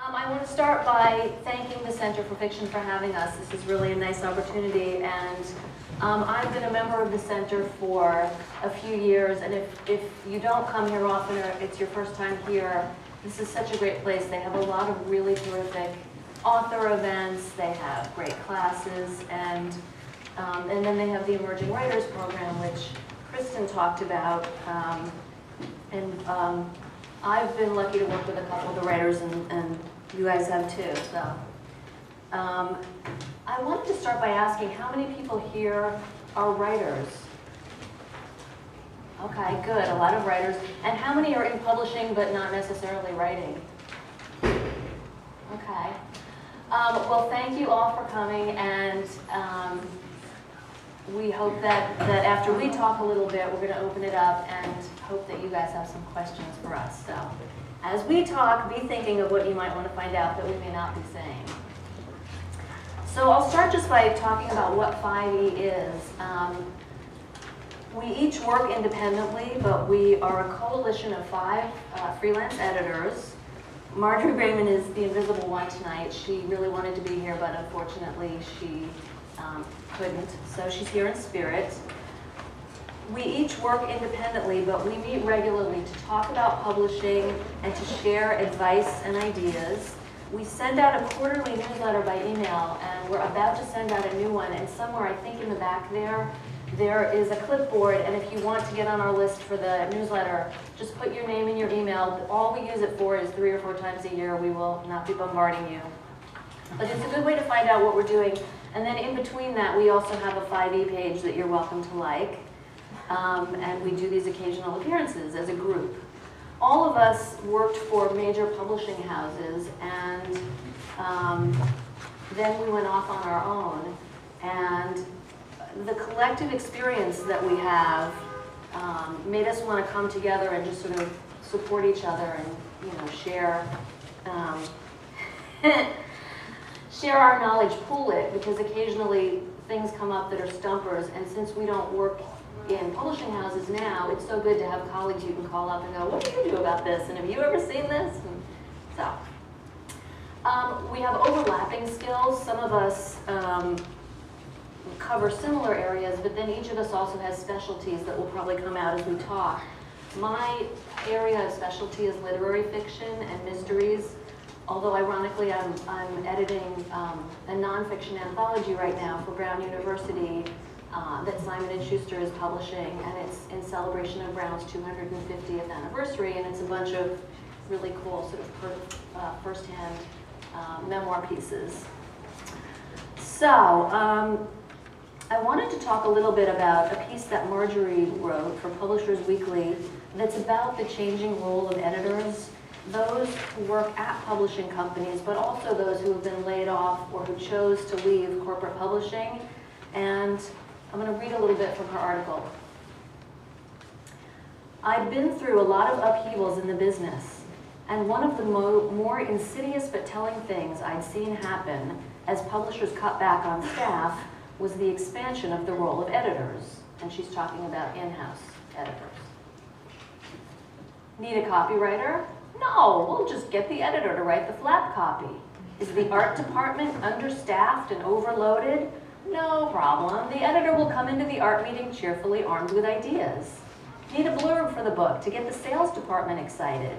I want to start by thanking the Center for Fiction for having us. This is really a nice opportunity, and I've been a member of the Center for a few years, and if you don't come here often or it's your first time here, this is such a great place. They have a lot of really terrific author events, they have great classes, and then they have the Emerging Writers Program, which Kristen talked about, I've been lucky to work with a couple of the writers, and you guys have too. So, I wanted to start by asking how many people here are writers? Okay, good, a lot of writers. And how many are in publishing but not necessarily writing? Okay. Well, thank you all for coming, and we hope that after we talk a little bit, we're going to open it up and hope that you guys have some questions for us. So, as we talk, be thinking of what you might want to find out that we may not be saying. So I'll start just by talking about what 5E is. We each work independently, but we are a coalition of 5 freelance editors. Marjorie Braman is the invisible one tonight. She really wanted to be here, but unfortunately she couldn't, so she's here in spirit. We each work independently, but we meet regularly to talk about publishing and to share advice and ideas. We send out a quarterly newsletter by email, and we're about to send out a new one, and somewhere, I think in the back there is a clipboard, and if you want to get on our list for the newsletter, just put your name and your email. All we use it for is 3 or 4 times a year. We will not be bombarding you. But it's a good way to find out what we're doing. And then in between that, we also have a 5E page that you're welcome to like. And we do these occasional appearances as a group. All of us worked for major publishing houses, and then we went off on our own. And the collective experience that we have made us want to come together and just sort of support each other and, share share our knowledge, pool it, because occasionally things come up that are stumpers, and since we don't work in publishing houses now, it's so good to have colleagues you can call up and go, what do you do about this? And have you ever seen this? And so, we have overlapping skills. Some of us cover similar areas, but then each of us also has specialties that will probably come out as we talk. My area of specialty is literary fiction and mysteries, although ironically I'm editing a nonfiction anthology right now for Brown University that Simon & Schuster is publishing, and it's in celebration of Brown's 250th anniversary, and it's a bunch of really cool sort of first-hand memoir pieces. So, I wanted to talk a little bit about a piece that Marjorie wrote for Publishers Weekly that's about the changing role of editors, those who work at publishing companies, but also those who have been laid off or who chose to leave corporate publishing. And I'm going to read a little bit from her article. I'd been through a lot of upheavals in the business, and one of the more insidious but telling things I'd seen happen as publishers cut back on staff was the expansion of the role of editors. And she's talking about in-house editors. Need a copywriter? No, we'll just get the editor to write the flap copy. Is the art department understaffed and overloaded? No problem. The editor will come into the art meeting cheerfully armed with ideas. Need a blurb for the book to get the sales department excited.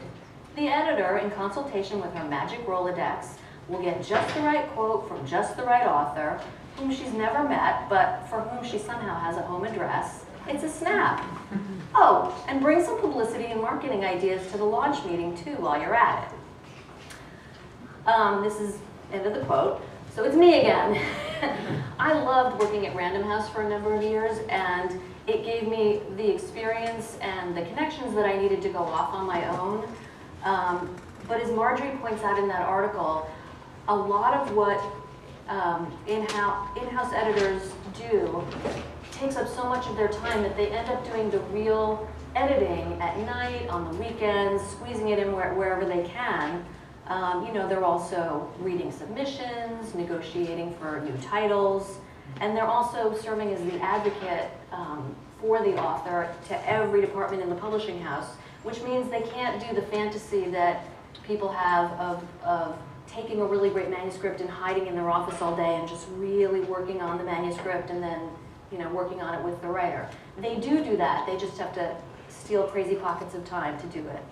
The editor, in consultation with her magic Rolodex, will get just the right quote from just the right author, whom she's never met, but for whom she somehow has a home address. It's a snap. Oh, and bring some publicity and marketing ideas to the launch meeting too while you're at it. This is end of the quote. So it's me again. I loved working at Random House for a number of years, and it gave me the experience and the connections that I needed to go off on my own. But as Marjorie points out in that article, a lot of what in-house editors do takes up so much of their time that they end up doing the real editing at night, on the weekends, squeezing it in wherever they can. They're also reading submissions, negotiating for new titles, and they're also serving as the advocate for the author to every department in the publishing house, which means they can't do the fantasy that people have of taking a really great manuscript and hiding in their office all day and just really working on the manuscript and then, you know, working on it with the writer. They do that. They just have to steal crazy pockets of time to do it.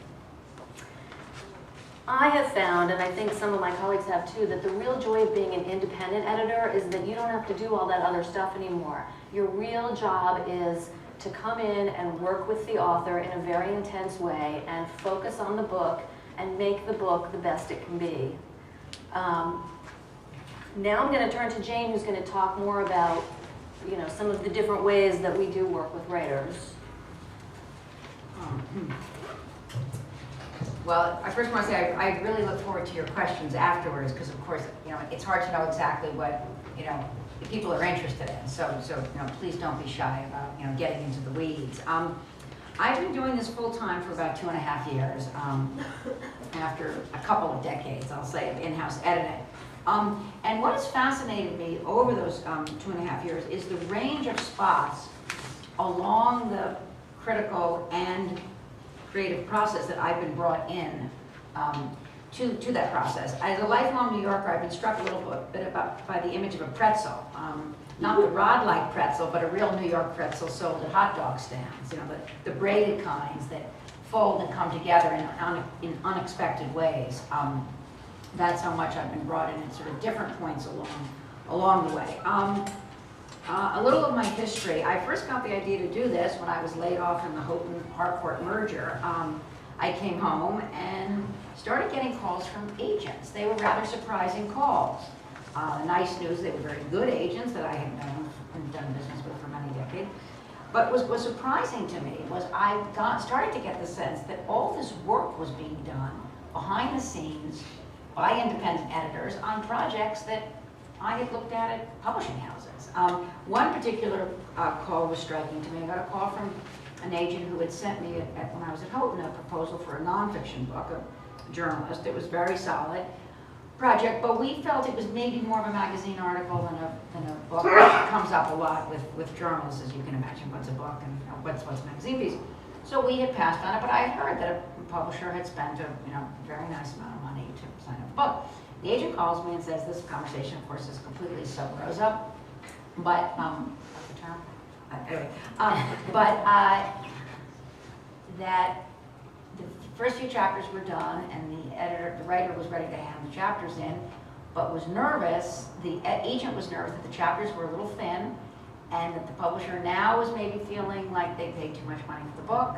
I have found, and I think some of my colleagues have too, that the real joy of being an independent editor is that you don't have to do all that other stuff anymore. Your real job is to come in and work with the author in a very intense way and focus on the book and make the book the best it can be. Now I'm going to turn to Jane, who's going to talk more about, you know, some of the different ways that we do work with writers. Well, I first want to say I really look forward to your questions afterwards, because of course, you know, it's hard to know exactly what, you know, the people are interested in. So you know, please don't be shy about, you know, getting into the weeds. I've been doing this full time for about 2.5 years, after a couple of decades, I'll say, of in-house editing. And what has fascinated me over those 2.5 years is the range of spots along the critical and creative process that I've been brought in to that process. As a lifelong New Yorker, I've been struck a little bit by the image of a pretzel. Not the rod-like pretzel, but a real New York pretzel sold at hot dog stands. You know, the braided kinds that fold and come together in unexpected ways. That's how much I've been brought in at sort of different points along the way. A little of my history. I first got the idea to do this when I was laid off in the Houghton-Harcourt merger. I came home and started getting calls from agents. They were rather surprising calls. Nice news, they were very good agents that I had known and done business with for many decades. But what was surprising to me was I started to get the sense that all this work was being done behind the scenes by independent editors on projects that I had looked at publishing houses. One particular call was striking to me. I got a call from an agent who had sent me, when I was at Houghton, a proposal for a nonfiction book, a journalist. It was very solid project, but we felt it was maybe more of a magazine article than a book. It comes up a lot with journalists, as you can imagine. What's a book and what's a magazine piece? So we had passed on it, but I had heard that a publisher had spent a very nice amount of money to sign up a book. The agent calls me and says, this conversation, of course, is completely sub rosa, but, what's the term? Anyway, that the first few chapters were done and the writer was ready to hand the chapters in, but was nervous, the agent was nervous that the chapters were a little thin and that the publisher now was maybe feeling like they paid too much money for the book.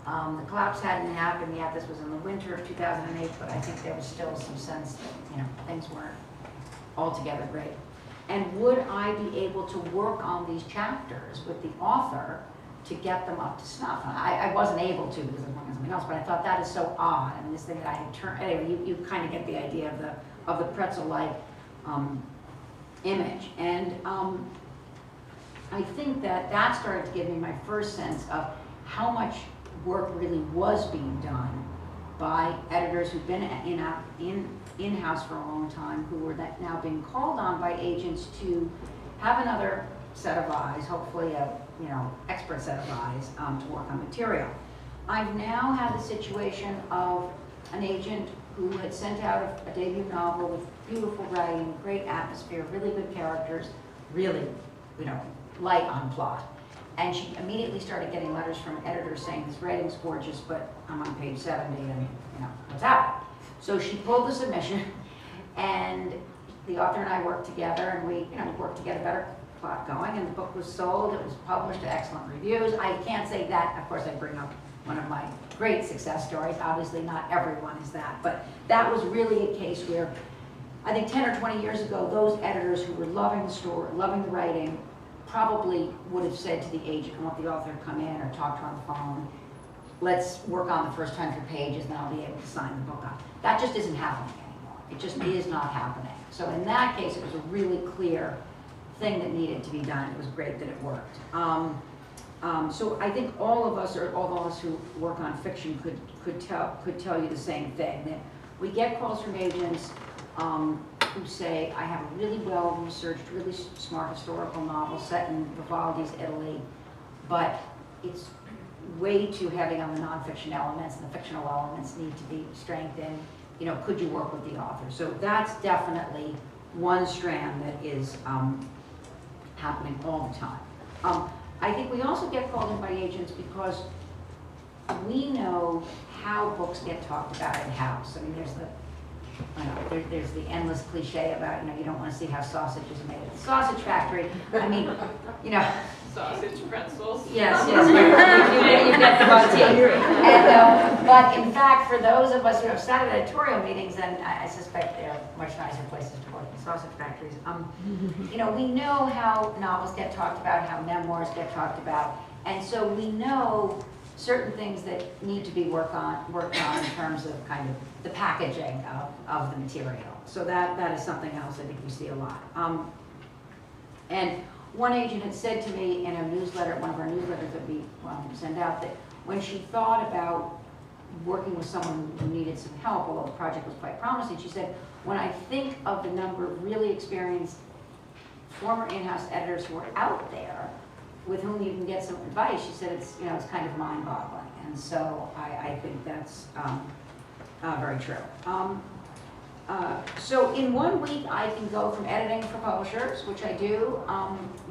The collapse hadn't happened yet. This was in the winter of 2008, but I think there was still some sense that things weren't altogether great. And would I be able to work on these chapters with the author to get them up to snuff? I wasn't able to because I was working on something else, but I thought that is so odd. I mean, this thing that I had turned, anyway, you kind of get the idea of the pretzel-like image. And I think that started to give me my first sense of how much work really was being done by editors who've been in-house for a long time, who were now being called on by agents to have another set of eyes, hopefully a expert set of eyes, to work on material. I've now had the situation of an agent who had sent out a debut novel with beautiful writing, great atmosphere, really good characters, really, light on plot. And she immediately started getting letters from editors saying, this writing's gorgeous, but I'm on page 70 and, what's happening? So she pulled the submission, and the author and I worked together, and we, worked to get a better plot going, and the book was sold. It was published to excellent reviews. I can't say that, of course, I bring up one of my great success stories. Obviously, not everyone is that, but that was really a case where I think 10 or 20 years ago, those editors who were loving the story, loving the writing, probably would have said to the agent, I want the author to come in or talk to her on the phone. Let's work on the first 100 pages and I'll be able to sign the book on. That just isn't happening anymore. It just is not happening. So in that case, it was a really clear thing that needed to be done. It was great that it worked. So I think all of us, or all of us who work on fiction, could tell you the same thing, that we get calls from agents who say, I have a really well-researched, really smart historical novel set in Vivaldi's Italy, but it's way too heavy on the nonfiction elements, and the fictional elements need to be strengthened. could you work with the author? So that's definitely one strand that is happening all the time. I think we also get called in by agents because we know how books get talked about in-house. I mean, there's the endless cliche about, you don't want to see how sausage is made at the sausage factory. I mean, Sausage, pretzels. Yes, you get the motif. And, but in fact, for those of us who have sat at editorial meetings, and I suspect there are much nicer places to work than sausage factories, we know how novels get talked about, how memoirs get talked about, and so we know certain things that need to be worked on in terms of kind of the packaging of the material. So that is something else I think we see a lot. And one agent had said to me in a newsletter, one of our newsletters that we send out, that when she thought about working with someone who needed some help, although the project was quite promising, she said, when I think of the number of really experienced former in-house editors who are out there with whom you can get some advice, she said it's kind of mind-boggling. And so I think that's very true. So in 1 week, I can go from editing for publishers, which I do.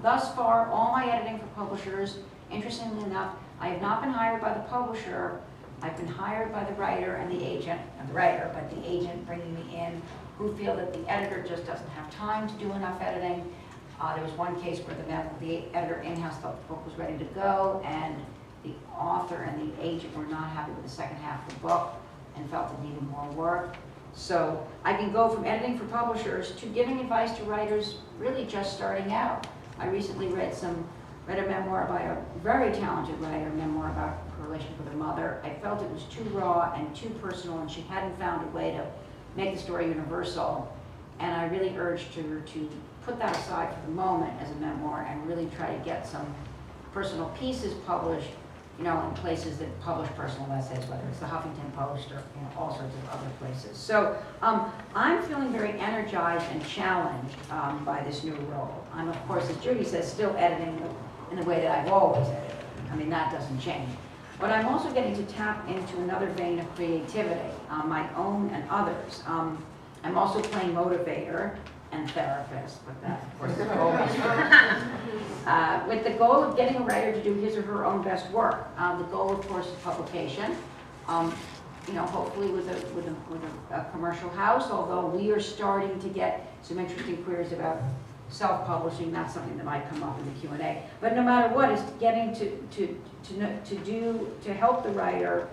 Thus far, all my editing for publishers, interestingly enough, I have not been hired by the publisher. I've been hired by the writer and the agent, not the writer, but the agent bringing me in, who feel that the editor just doesn't have time to do enough editing. There was one case where the editor in-house thought the book was ready to go, and the author and the agent were not happy with the second half of the book and felt it needed more work. So I can go from editing for publishers to giving advice to writers really just starting out. I recently read a memoir by a very talented writer, a memoir about her relationship with her mother. I felt it was too raw and too personal, and she hadn't found a way to make the story universal. And I really urged her to put that aside for the moment as a memoir and really try to get some personal pieces published, in places that publish personal essays, whether it's the Huffington Post or all sorts of other places. So I'm feeling very energized and challenged by this new role. I'm, of course, as Judy says, still editing in the way that I've always edited. I mean, that doesn't change. But I'm also getting to tap into another vein of creativity, my own and others. I'm also playing motivator and therapist, but that, of course, is always true. With the goal of getting a writer to do his or her own best work. The goal, of course, is publication. Hopefully with a commercial house, although we are starting to get some interesting queries about self-publishing. That's something that might come up in the Q&A. But no matter what, it's getting to help the writer,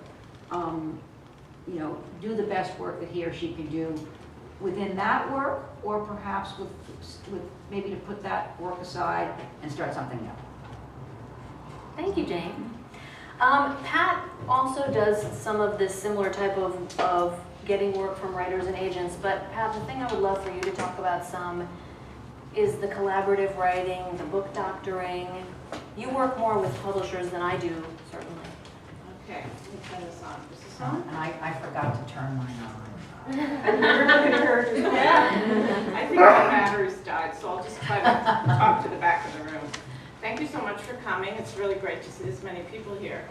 do the best work that he or she can do within that work, or perhaps with maybe to put that work aside and start something new. Thank you, Jane. Pat also does some of this similar type of getting work from writers and agents, but Pat, the thing I would love for you to talk about some is the collaborative writing, the book doctoring. You work more with publishers than I do, certainly. Okay, let me turn this on. Is this on? And I forgot to turn mine on. Everybody heard you. Yeah. I think my batteries died, so I'll just try to talk to the back of the room. Thank you so much for coming. It's really great to see this many people here.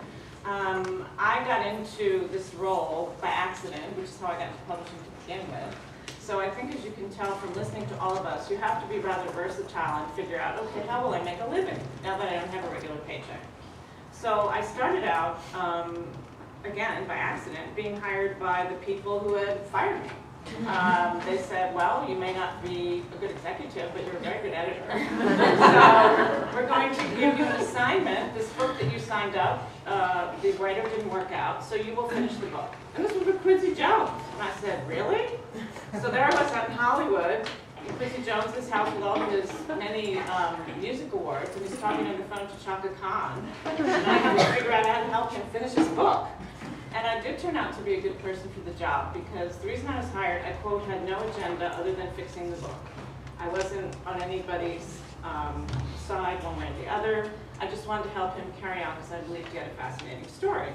I got into this role by accident, which is how I got into publishing to begin with. So I think, as you can tell from listening to all of us, you have to be rather versatile and figure out, okay, how will I make a living now that I don't have a regular paycheck? So I started out, again, by accident, being hired by the people who had fired me. They said, well, you may not be a good executive, but you're a very good editor. So we're going to give you an assignment. This book that you signed up, the writer didn't work out, so you will finish the book. And this was with Quincy Jones. And I said, really? So there I was out in Hollywood. And Quincy Jones is house with all his many music awards, and he's talking on the phone to Chaka Khan. And I have to figure out how to help him finish his book. And I did turn out to be a good person for the job, because the reason I was hired, I, quote, had no agenda other than fixing the book. I wasn't on anybody's side one way or the other. I just wanted to help him carry on, because I believed he had a fascinating story.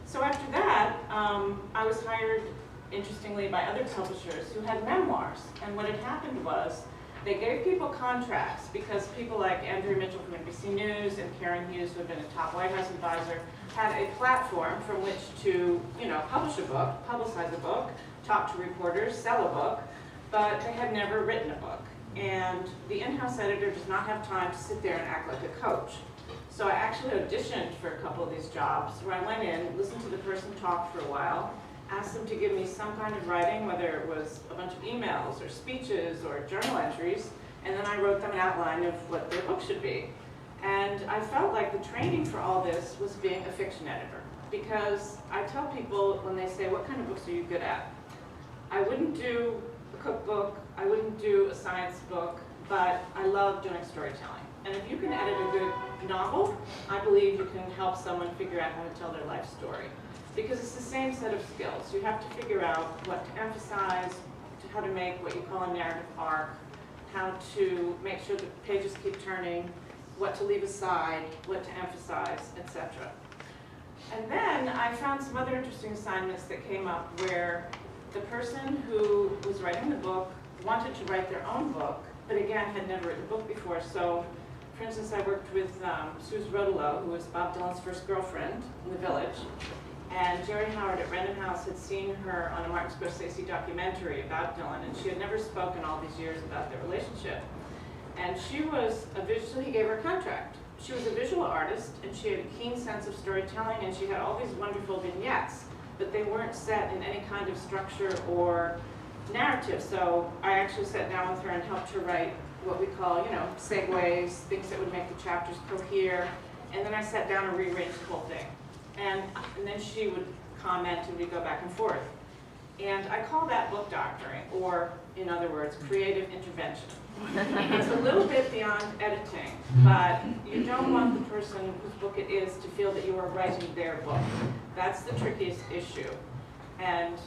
So after that, I was hired, interestingly, by other publishers who had memoirs. And what had happened was, they gave people contracts because people like Andrea Mitchell from NBC News and Karen Hughes, who had been a top White House advisor, had a platform from which to, publish a book, publicize a book, talk to reporters, sell a book, but they had never written a book. And the in-house editor does not have time to sit there and act like a coach. So I actually auditioned for a couple of these jobs where I went in, listened to the person talk for a while, asked them to give me some kind of writing, whether it was a bunch of emails or speeches or journal entries, and then I wrote them an outline of what their book should be. And I felt like the training for all this was being a fiction editor, because I tell people when they say, what kind of books are you good at? I wouldn't do a cookbook, I wouldn't do a science book, but I love doing storytelling. And if you can edit a good novel, I believe you can help someone figure out how to tell their life story. Because it's the same set of skills. You have to figure out what to emphasize, how to make what you call a narrative arc, how to make sure the pages keep turning, what to leave aside, what to emphasize, etc. And then I found some other interesting assignments that came up where the person who was writing the book wanted to write their own book, but again had never written a book before. So, for instance, I worked with Suze Rodolo, who was Bob Dylan's first girlfriend in The Village. And Jerry Howard at Random House had seen her on a Martin Scorsese documentary about Dylan, and she had never spoken all these years about their relationship. And she was so he gave her a contract. She was a visual artist, and she had a keen sense of storytelling, and she had all these wonderful vignettes, but they weren't set in any kind of structure or narrative. So I actually sat down with her and helped her write what we call, segues, things that would make the chapters cohere. And then I sat down and rearranged the whole thing. And then she would comment and we'd go back and forth. And I call that book doctoring, or in other words, creative intervention. It's a little bit beyond editing, but you don't want the person whose book it is to feel that you are writing their book. That's the trickiest issue. And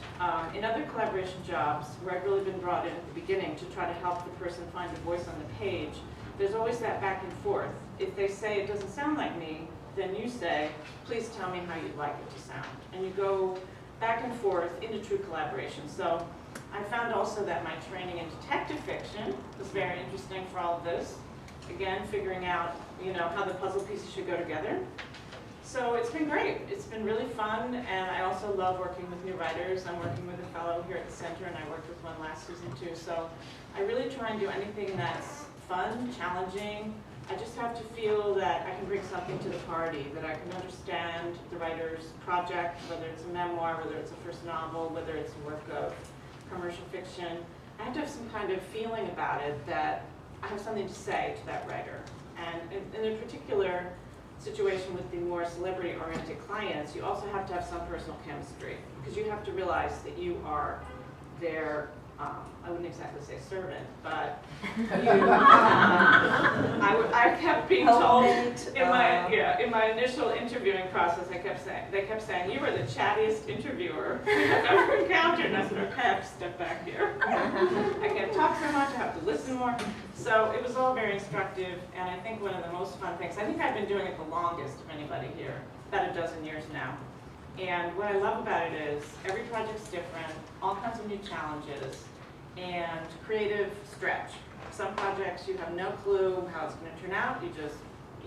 in other collaboration jobs, where I've really been brought in at the beginning to try to help the person find a voice on the page, there's always that back and forth. If they say it doesn't sound like me, then you say, please tell me how you'd like it to sound. And you go back and forth into true collaboration. So I found also that my training in detective fiction was very interesting for all of this. Again, figuring out, how the puzzle pieces should go together. So it's been great. It's been really fun, and I also love working with new writers. I'm working with a fellow here at the center, and I worked with one last season too. So I really try and do anything that's fun, challenging. I just have to feel that I can bring something to the party, that I can understand the writer's project, whether it's a memoir, whether it's a first novel, whether it's a work of commercial fiction. I have to have some kind of feeling about it that I have something to say to that writer. And in a particular situation with the more celebrity-oriented clients, you also have to have some personal chemistry, because you have to realize that you are their I wouldn't exactly say servant, but I kept being told in my initial interviewing process, they kept saying, you were the chattiest interviewer I've ever encountered. And I said, okay, I have to step back here. I can't talk so much, I have to listen more. So it was all very instructive, and I think one of the most fun things, I think I've been doing it the longest of anybody here, about a dozen years now. And what I love about it is every project's different, all kinds of new challenges, and creative stretch. Some projects you have no clue how it's going to turn out. You just,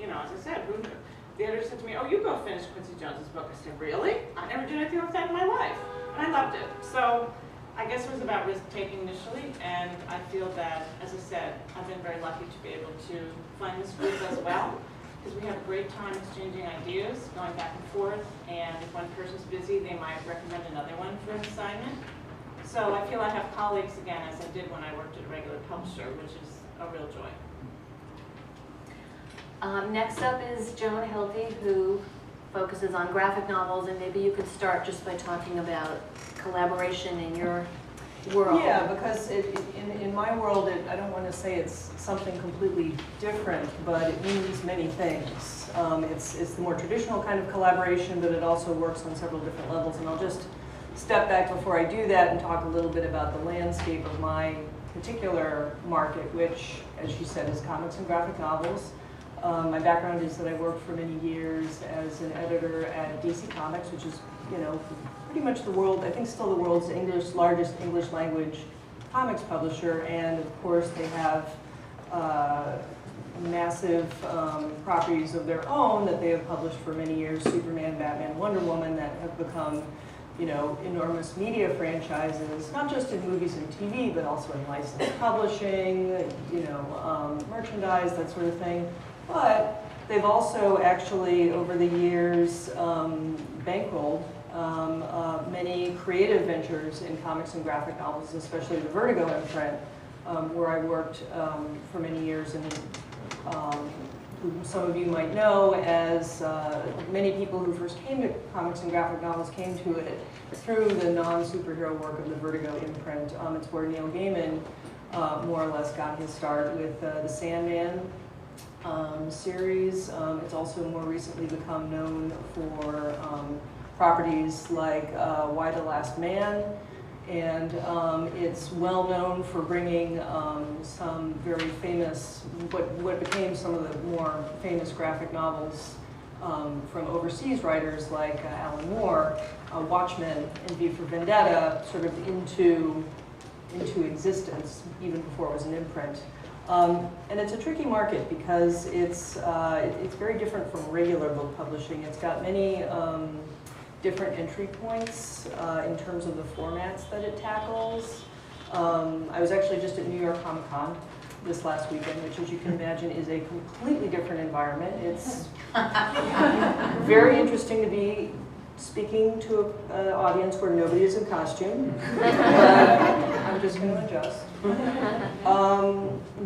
as I said, who knew? The editor said to me, oh, you go finish Quincy Jones's book. I said, really? I never did anything like that in my life. And I loved it. So I guess it was about risk-taking initially, and I feel that, as I said, I've been very lucky to be able to find this group as well, because we have a great time exchanging ideas, going back and forth, and if one person's busy, they might recommend another one for an assignment. So I feel I have colleagues again, as I did when I worked at a regular publisher, which is a real joy. Next up is Joan Hilty, who focuses on graphic novels, and maybe you could start just by talking about collaboration in your world. Yeah, because in my world, I don't want to say it's something completely different, but it means many things. It's the more traditional kind of collaboration, but it also works on several different levels, and I'll just step back before I do that and talk a little bit about the landscape of my particular market, which, as you said, is comics and graphic novels. My background is that I worked for many years as an editor at DC Comics, which is, pretty much the world, I think still the world's largest English language comics publisher, and of course they have massive properties of their own that they have published for many years, Superman, Batman, Wonder Woman, that have become, you know, enormous media franchises, not just in movies and TV, but also in licensed publishing, you know, merchandise, that sort of thing. But they've also actually, over the years, bankrolled many creative ventures in comics and graphic novels, especially the Vertigo imprint, where I worked for many years, and who some of you might know as many people who first came to comics and graphic novels came to it through the non-superhero work of the Vertigo imprint. It's where Neil Gaiman more or less got his start with the Sandman series. It's also more recently become known for properties like Y the Last Man, and it's well known for bringing some very famous, what became some of the more famous graphic novels from overseas writers like Alan Moore, Watchmen, and V for Vendetta, sort of into existence even before it was an imprint. And it's a tricky market because it's very different from regular book publishing. It's got many different entry points in terms of the formats that it tackles. I was actually just at New York Comic Con this last weekend, which, as you can imagine, is a completely different environment. It's very interesting to be speaking to an audience where nobody is in costume. I'm just going to adjust.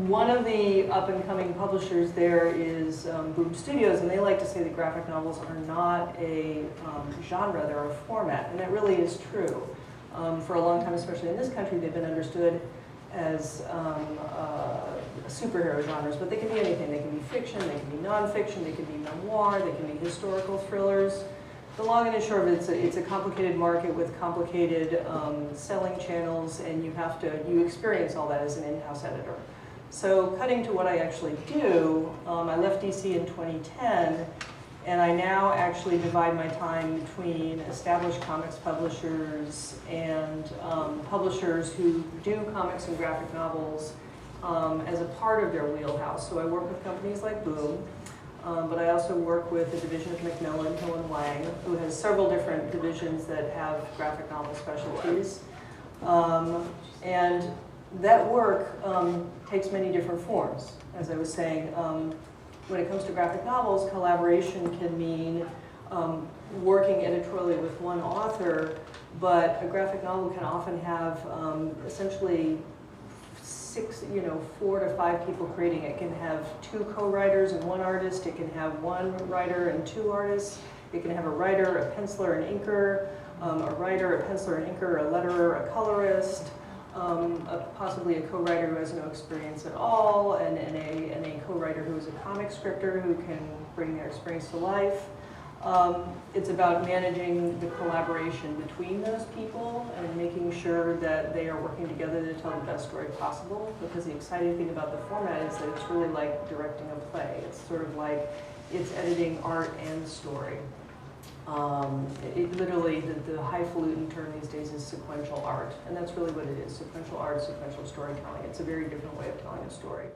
One of the up-and-coming publishers there is Boom Studios, and they like to say that graphic novels are not a genre, they're a format, and that really is true. For a long time, especially in this country, they've been understood as superhero genres, but they can be anything. They can be fiction, they can be nonfiction, they can be memoir, they can be historical thrillers. The long and the short of it, it's a complicated market with complicated selling channels, and you experience all that as an in-house editor. So cutting to what I actually do, I left DC in 2010, and I now actually divide my time between established comics publishers and publishers who do comics and graphic novels as a part of their wheelhouse. So I work with companies like Boom, but I also work with a division of Macmillan, Hill and Wang, who has several different divisions that have graphic novel specialties. And that work takes many different forms. As I was saying, when it comes to graphic novels, collaboration can mean working editorially with one author, but a graphic novel can often have essentially 4 to 5 people creating it. It can have 2 co-writers and 1 artist. It can have 1 writer and 2 artists. It can have a writer, a penciler, an inker, a writer, a penciler, an inker, a letterer, a colorist, possibly a co-writer who has no experience at all, and a co-writer who is a comic scripter who can bring their experience to life. It's about managing the collaboration between those people and making sure that they are working together to tell the best story possible, because the exciting thing about the format is that it's really like directing a play. It's sort of like it's editing art and story. It literally, the highfalutin term these days is sequential art, and that's really what it is, sequential art, sequential storytelling. It's a very different way of telling a story.